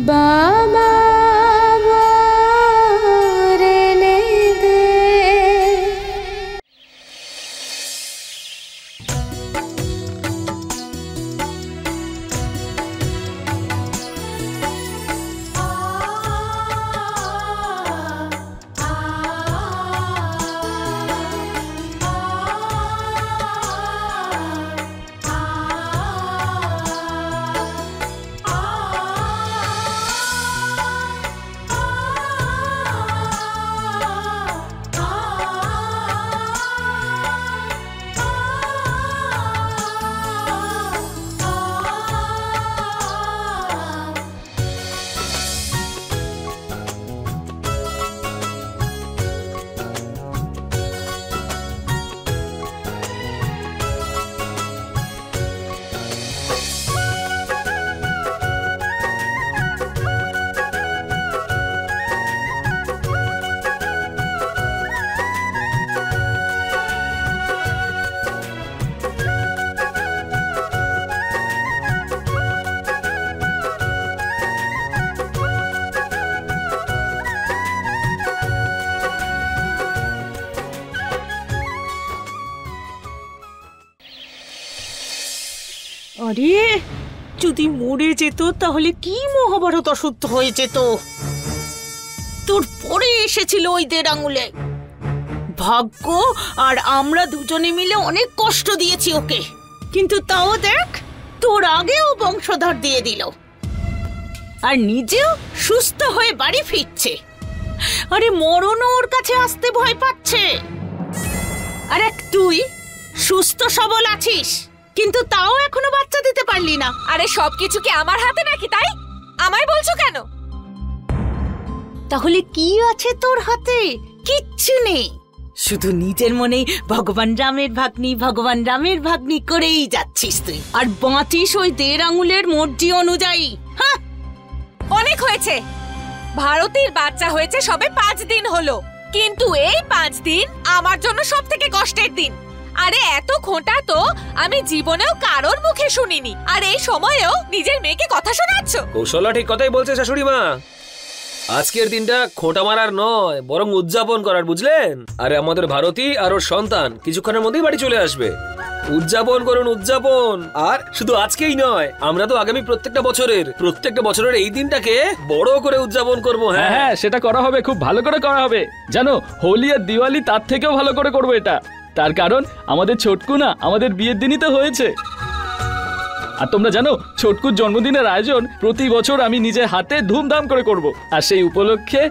বাবা রেনে দে। আরে যদি মরে যেত তাহলে কি মহাভারত অশুদ্ধ হয়ে যেত। তোর পরে এসেছিল ওই 1.5 আঙুলে। ভাগ্য আর আমরা দুজনে মিলে অনেক কষ্ট দিয়েছি ওকে, কিন্তু তাও দেখ তোর আগেও বংশধর দিয়ে দিল, আর নিজেও সুস্থ হয়ে বাড়ি ফিরছে। আরে মরণও ওর কাছে আসতে ভয় পাচ্ছে। আর এক তুই সুস্থ সবল আছিস, কিন্তু তাও এখনো বাচ্চা দিতে পারলি না। আরে সবকিছু কি আমার হাতে নাকি, তাই আমায় বলছো কেন? তাহলে কি আছে তোর হাতে? কিচ্ছু নেই, শুধু নিজের মনেই ভগবান রামের ভাগ্নি করেই যাচ্ছিস তুই, আর বাঁচিস ওই 1.5 আঙুলের মর্জি অনুযায়ী। হ্যাঁ, অনেক হয়েছে। ভারতীর বাচ্চা হয়েছে সবে 5 দিন হলো, কিন্তু এই 5 দিন আমার জন্য সব থেকে কষ্টের দিন। আরে এত খোঁটা তো আমি জীবনেও কারোর মুখে শুনিনি, আর এই সময়েও নিজের মেয়েকে কথা শোনাচ্ছ। কৌশলা ঠিক কথাই বলছে শাশুড়ি মা। আজকের দিনটা খোঁটা মারার নয়, বরং উদযাপন করার, বুঝলেন? আরে আমাদের ভারতী আর ওর সন্তান কিছুক্ষণের মধ্যেই বাড়ি চলে আসবে। উদযাপন করুন, উদযাপন। আর শুধু আজকেই নয়, আমরা তো আগামী প্রত্যেকটা বছরের এই দিনটাকে বড় করে উদযাপন করবো। হ্যাঁ হ্যাঁ, সেটা করা হবে, খুব ভালো করে করা হবে। জানো, হোলি আর দিওয়ালি তার থেকেও ভালো করে করবো এটা। তার কারণ আমাদের ছোটকু না আমাদের বিয়ের দিনই তো হয়েছে। আর তোমরা জানো, ছোটকুর জন্মদিনের আয়োজন প্রতি বছর আমি নিজের হাতে ধুমধাম করে করব, আর সেই উপলক্ষে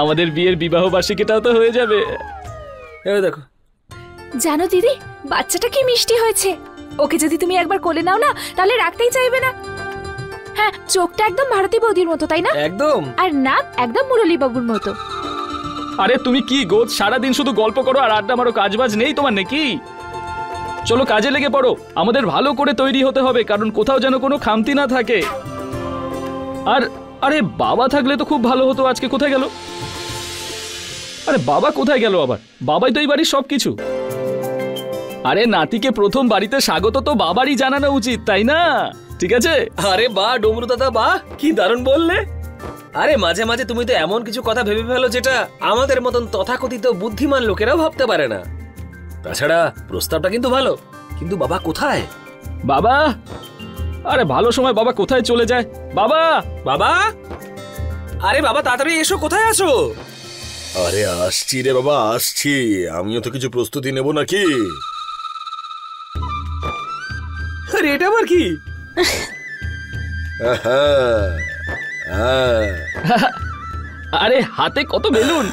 আমাদের বিয়ের বিবাহ বার্ষিকীটাও তো হয়ে যাবে। দেখো, জানো দিদি, বাচ্চাটা কি মিষ্টি হয়েছে। ওকে যদি তুমি একবার কোলে নাও না, তাহলে রাখতেই চাইবে না। হ্যাঁ, চোখটা একদম ভারতী বৌদির মতো, তাই না? একদম। আর নাক একদম মুরলী বাবুর মতো। আরে তুমি কি গো, সারাদিন শুধু গল্প করো আর আড্ডা মারো, কাজবাজ নেই তোমার নাকি? চলো কাজে লেগে পড়ো। আমাদের ভালো করে তৈরি হতে হবে, কারণ কোথাও যেন কোনো খামতি না থাকে। আর আরে বাবা থাকলে তো খুব ভালো হতো। আজকে কোথায় গেল? আরে বাবা কোথায় গেল আবার? বাবাই তো এই বাড়ির সবকিছু। আরে নাতিকে প্রথম বাড়িতে স্বাগত তো বাবারই জানানো উচিত, তাই না? ঠিক আছে। আরে বাহ ডমরু দাদা, বাহ, কি দারুণ বললে। আরে মাঝে মাঝে তুমি তো এমন কিছু কথা ভেবে ফেলো যেটা আমাদের মতন তথাকথিত বুদ্ধিমান লোকেরাও ভাবতে পারে না। তাছাড়া প্রস্তাবটা কিন্তু ভালো, কিন্তু বাবা কোথায়? বাবা, আরে ভালো সময় বাবা কোথায় চলে যায়। বাবা, বাবা, আরে বাবা তাড়াতাড়ি এসো, কোথায় আছো? আরে আসছি রে বাবা, আসছি। আমিও তো কিছু প্রস্তুতি নেব নাকি। আরে এটা আবার কি? আরে হাতে কত বেলুন।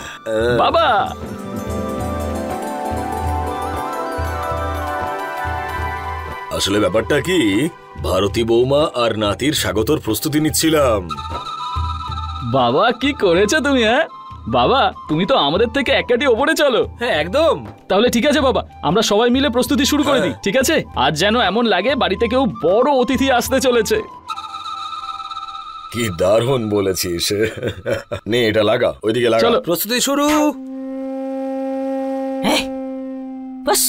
বাবা, আসলে ব্যাপারটা কি, ভারতী বৌমা আর নাতির স্বাগতর প্রস্তুতি নিচ্ছিলাম। বাবা কি করেছো তুমি? হ্যাঁ বাবা, তুমি তো আমাদের থেকে এক কাঠি ওপরে চলো। হ্যাঁ একদম। তাহলে ঠিক আছে বাবা, আমরা সবাই মিলে প্রস্তুতি শুরু করে দিই। ঠিক আছে, আজ যেন এমন লাগে বাড়িতে কেউ বড় অতিথি আসতে চলেছে। কি দারুণ বলেছিস। নে এটা লাগা, ওইদিকে লাগা। চলো প্রস্তুতি শুরু। হ্যাঁ বাস।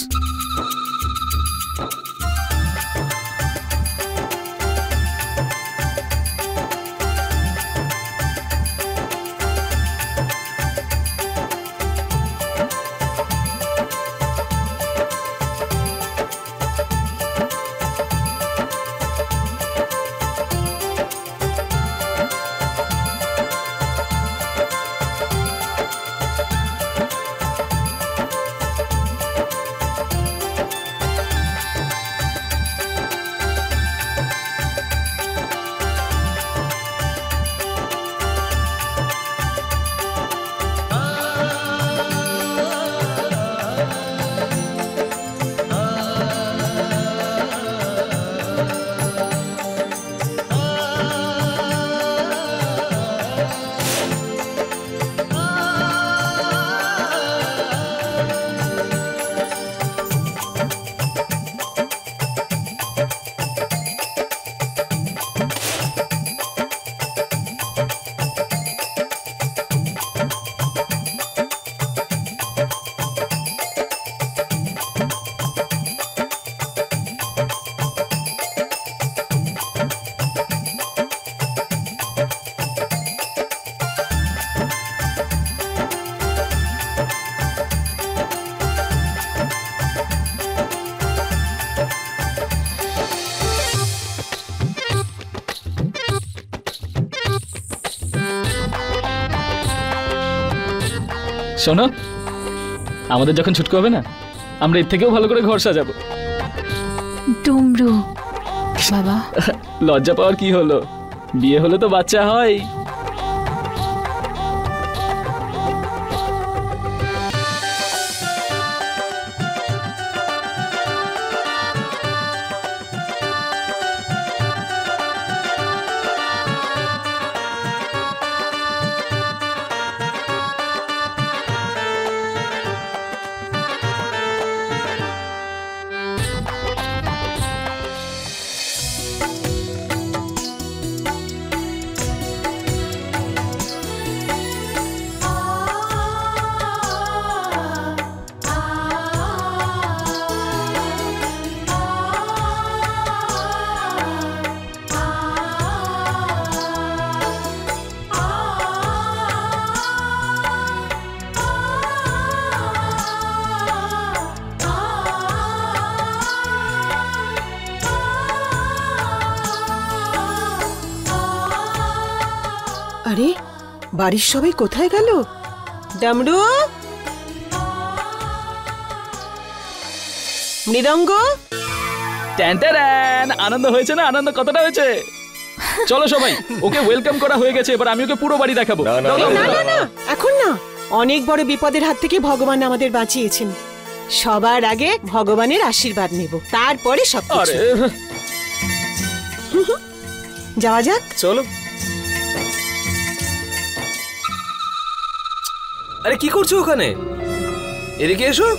শোনো, আমাদের যখন ছুটকো হবে না, আমরা এর থেকেও ভালো করে ঘর সাজাবো। ডুমরু বাবা, লজ্জা পাওয়ার কি হলো? বিয়ে হলে তো বাচ্চা হয়। আরে বাড়ির সবাই কোথায় গেল? ডামরু, মৃদঙ্গ, ট্যান, আনন্দ হয়েছে না? আনন্দ কতটা হয়েছে? চলো সবাই, ওকে ওয়েলকাম করা হয়ে গেছে, এবার আমি ওকে পুরো বাড়ি দেখাবো। না, না, দাও, দাও, না, দাও। না, এখন না। অনেক বড় বিপদের হাত থেকে ভগবান আমাদের বাঁচিয়েছেন। সবার আগে ভগবানের আশীর্বাদ নেব, তারপরে সবকিছু। আরে যাওয়া যাক। চলো। আরে কি করছো ওখানে? এদিকে এসো।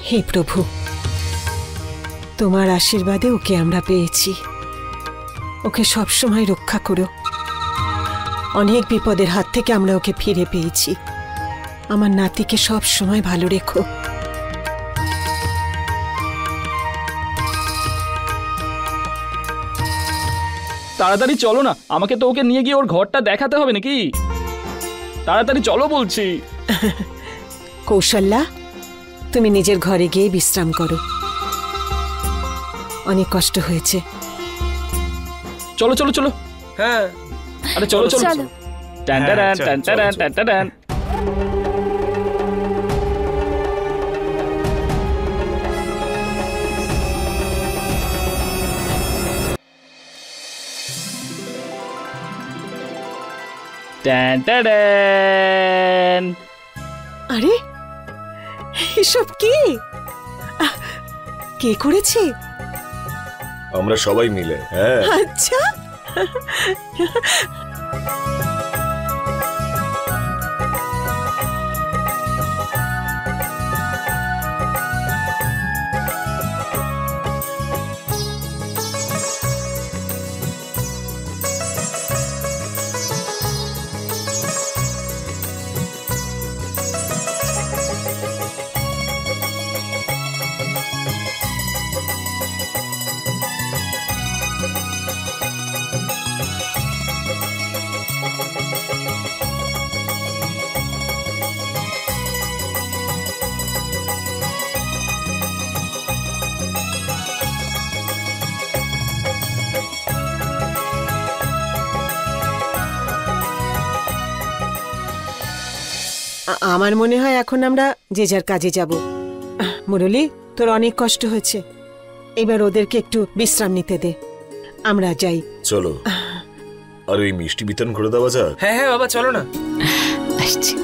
হে প্রভু, তোমার আশীর্বাদে ওকে আমরা পেয়েছি। ওকে সবসময় রক্ষা করো। অনেক বিপদের হাত থেকে আমরা ওকে ফিরে পেয়েছি। আমার নাতিকে সব সময় ভালো রেখো। তাড়াতাড়ি চলো না, আমাকে তো ওকে নিয়ে গিয়ে ওর ঘরটা দেখাতে হবে নাকি? তাড়াতাড়ি চলো বলছি। কৌশল্যা, তুমি নিজের ঘরে গিয়ে বিশ্রাম করো। অনেক কষ্ট হয়েছে। চলো চলো চলো। হ্যাঁ, আরে চলো চলো। চলো। টান টান টান টান টান টান টান। টান টান টান। আরে এসব কি? কে করেছে? আমরা সবাই মিলে। হ্যাঁ, আচ্ছা, আমার মনে হয় এখন আমরা যে যার কাজে যাব। মুরলী, তোর অনেক কষ্ট হয়েছে, এবার ওদেরকে একটু বিশ্রাম নিতে দে, আমরা যাই। চলো, আর ওই মিষ্টি বিতরণ করে দেওয়া যাক। হ্যাঁ হ্যাঁ বাবা, চলো না। আসছি।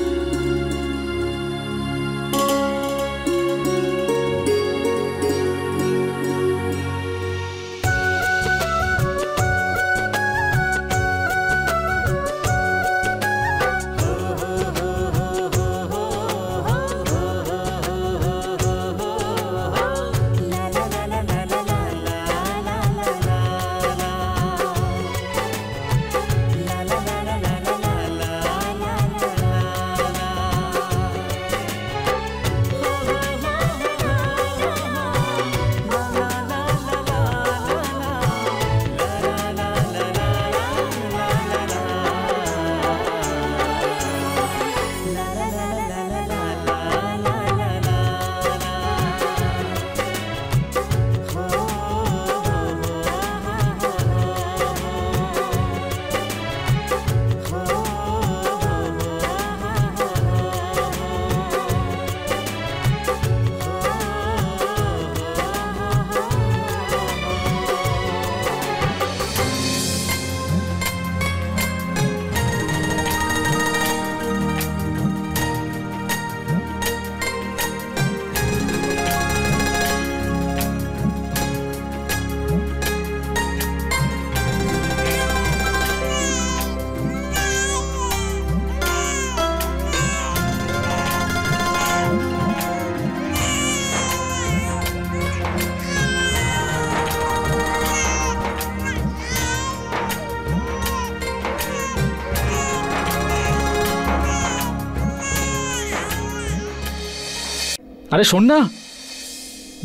আরে শোন না,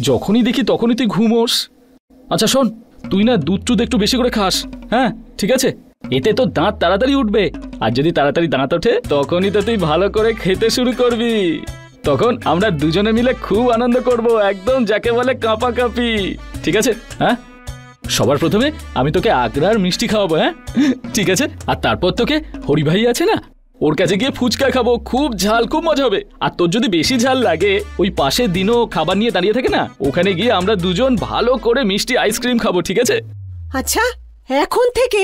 যখনই দেখি তখনই তুই ঘুমোস। আচ্ছা শোন, তুই না দুধ টুধ একটু বেশি করে খাস, হ্যাঁ ঠিক আছে? এতে তো দাঁত তাড়াতাড়ি উঠবে, আর যদি তাড়াতাড়ি দাঁত ওঠে তখনই তো তুই ভালো করে খেতে শুরু করবি। তখন আমরা দুজনে মিলে খুব আনন্দ করব, একদম যাকে বলে কাঁপাকাঁপি। ঠিক আছে? হ্যাঁ, সবার প্রথমে আমি তোকে আগ্রার মিষ্টি খাওয়াবো, হ্যাঁ ঠিক আছে? আর তারপর তোকে হরিভাই আছে না, ওর কাছে গিয়ে ফুচকা খাবো, খুব ঝাল, খুব মজা হবে। আর তোর যদি বেশি ঝাল লাগে, ওই পাশে দিনও খাবার নিয়ে দাঁড়িয়ে থাকে না, ওখানে গিয়ে আমরা দুজন ভালো করে মিষ্টি আইসক্রিম খাবো, ঠিক আছে? আচ্ছা, এখন থেকে?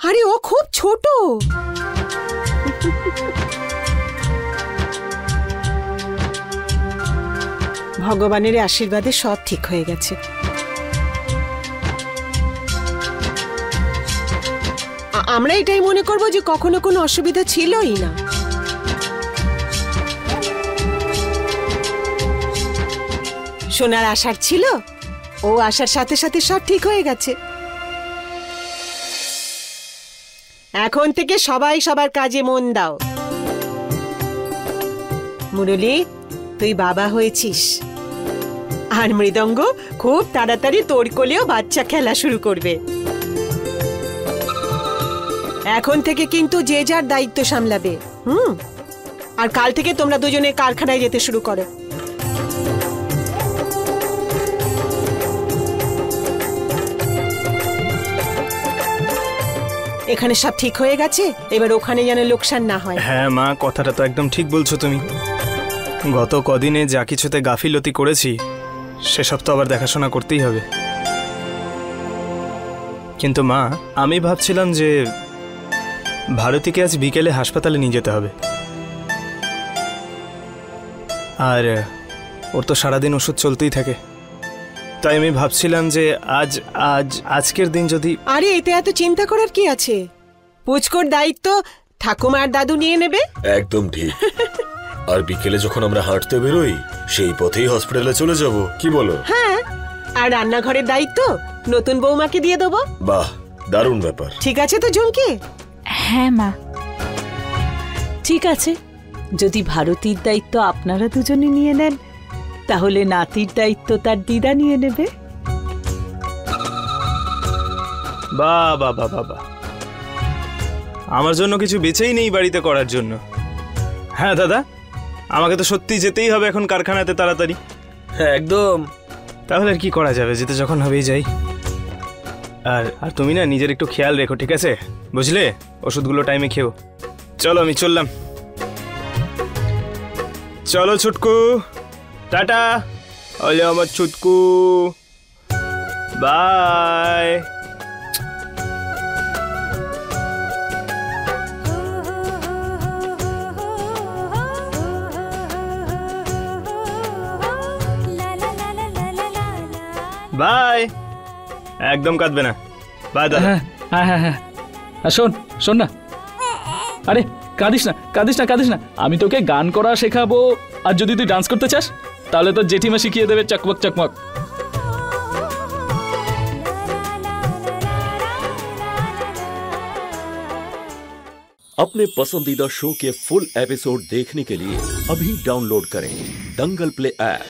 আরে ও খুব ছোট। ভগবানের আশীর্বাদে সব ঠিক হয়ে গেছে। আমরা এটাই মনে করব যে কখনো কোনো অসুবিধা ছিলই না। সোনার আশার ছিল, ও আসার সাথে সাথে সব ঠিক হয়ে গেছে। এখন থেকে সবাই সবার কাজে মন দাও। মুরলী, তুই বাবা হয়েছিস, আর মৃদঙ্গ খুব তাড়াতাড়ি তোর কোলেও বাচ্চা খেলা শুরু করবে। এখন থেকে কিন্তু যে যার দায়িত্ব সামলাবে। আর কাল থেকে তোমরা দুজনে কারখানায় যেতে শুরু করো। এখানে সব ঠিক হয়ে গেছে, এবার ওখানে যেন লোকসান না হয়। হ্যাঁ মা, কথাটা তো একদম ঠিক বলছো তুমি। গত কদিনে যা কিছুতে গাফিলতি করেছি সেসব তো আবার দেখাশোনা করতেই হবে। কিন্তু মা, আমি ভাবছিলাম যে ভারতীকে আজ বিকেলে হাসপাতালে নিয়ে যেতে হবে। আর ওর তো সারাদিন ওষুধ চলতেই থাকে, তাই আমি ভাবছিলাম যে আজকের দিন যদি... আরে এতে এত চিন্তা করার কি আছে? পুচকোর দায়িত্ব ঠাকুমার দাদু নিয়ে নেবে। একদম ঠিক। আর বিকেলে যখন আমরা হাঁটতে বেরোই, সেই পথেই হসপিটালে চলে যাব, কি বলো? হ্যাঁ, আর রান্নাঘরের দায়িত্ব নতুন বৌমাকে দিয়ে দেবো। বাহ, দারুণ ব্যাপার। ঠিক আছে তো ঝুমকি? হ্যাঁ মা। ঠিক আছে, যদি ভারতীর দায়িত্ব আপনারা দুজনে নিয়ে নেন, তাহলে নাতির দায়িত্ব তার দিদা নিয়ে নেবে। বাহ বাহ বাহ বাহ, আমার জন্য কিছু বেঁচেই নেই বাড়িতে করার জন্য। হ্যাঁ দাদা, আমাকে তো সত্যি যেতেই হবে এখন কারখানাতে তাড়াতাড়ি। হ্যাঁ একদম। তাহলে আর কি করা যাবে, যেতে যখন হবেই যাই। আর তুমি না নিজের একটু খেয়াল রেখো, ঠিক আছে? বুঝলে, ওষুধগুলো টাইমে খেও। চলো, আমি চললাম। চলো ছুটকু, টাটা। ওলে আমার ছুটকু, বাই। বাই, একদম কাঁদবে না। বাই দাদা। হ্যাঁ হ্যাঁ হ্যাঁ হ্যাঁ। আর শোন শোন না, আরে কাঁদিস না কাঁদিস না কাঁদিস না, আমি তোকে গান করা শেখাবো, আর যদি তুই ডান্স করতে চাস তাহলে তো জেঠিমা শিখিয়ে দেবে চকমক চকমক। अपने पसंदीदा शो के फुल एपिसोड देखने के लिए अभी डाउनलोड करें दंगल प्ले ऐप।